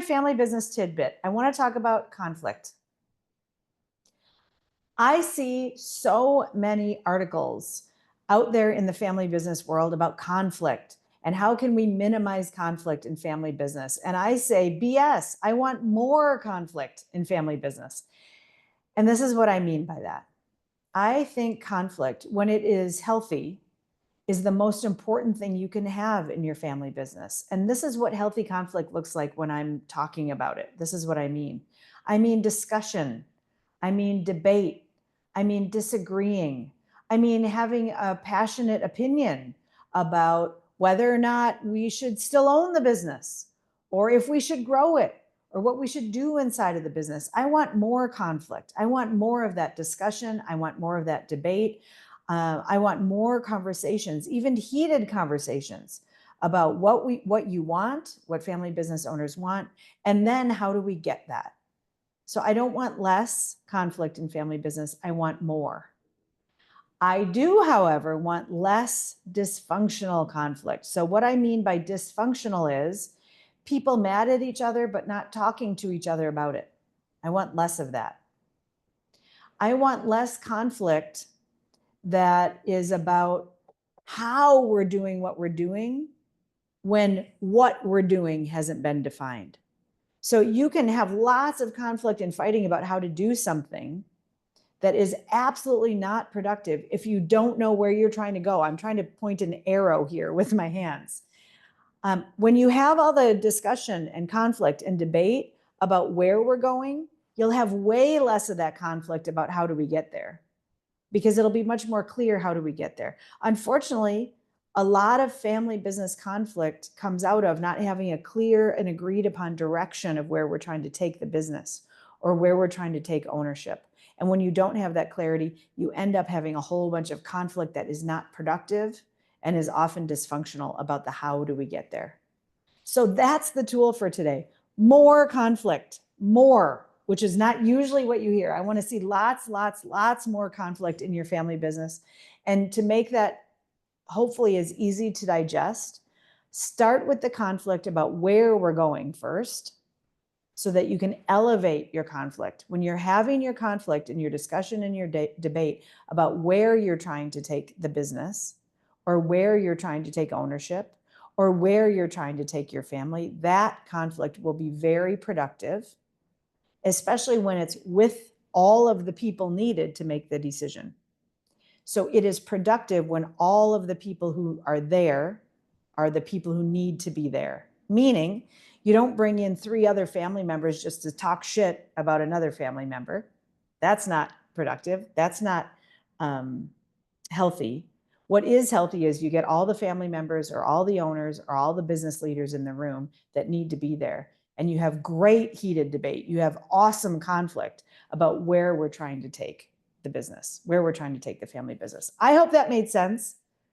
family business tidbit. I want to talk about conflict. I see so many articles out there in the family business world about conflict and how can we minimize conflict in family business. And I say, BS, I want more conflict in family business. And this is what I mean by that. I think conflict, when it is healthy, is the most important thing you can have in your family business. And this is what healthy conflict looks like when I'm talking about it. This is what I mean. I mean discussion. I mean debate. I mean disagreeing. I mean having a passionate opinion about whether or not we should still own the business, or if we should grow it, or what we should do inside of the business. I want more conflict. I want more of that discussion. I want more of that debate. I want more conversations, even heated conversations about what you want, what family business owners want, and then how do we get that? So I don't want less conflict in family business. I want more. I do, however, want less dysfunctional conflict. So what I mean by dysfunctional is people mad at each other, but not talking to each other about it. I want less of that. I want less conflict that is about how we're doing what we're doing when what we're doing hasn't been defined. So you can have lots of conflict and fighting about how to do something that is absolutely not productive if you don't know where you're trying to go. I'm trying to point an arrow here with my hands. When you have all the discussion and conflict and debate about where we're going, you'll have way less of that conflict about how do we get there, because it'll be much more clear how do we get there. Unfortunately, a lot of family business conflict comes out of not having a clear and agreed upon direction of where we're trying to take the business or where we're trying to take ownership. And when you don't have that clarity, you end up having a whole bunch of conflict that is not productive and is often dysfunctional about the how do we get there. So that's the tool for today. More conflict, more, which is not usually what you hear. I want to see lots more conflict in your family business. And to make that hopefully as easy to digest, start with the conflict about where we're going first so that you can elevate your conflict. When you're having your conflict in your discussion and your debate about where you're trying to take the business or where you're trying to take ownership or where you're trying to take your family, that conflict will be very productive, especially when it's with all of the people needed to make the decision. So it is productive when all of the people who are there are the people who need to be there. Meaning, you don't bring in 3 other family members just to talk shit about another family member. That's not productive. That's not healthy. What is healthy is you get all the family members or all the owners or all the business leaders in the room that need to be there. And you have great heated debate. You have awesome conflict about where we're trying to take the business, where we're trying to take the family business. I hope that made sense.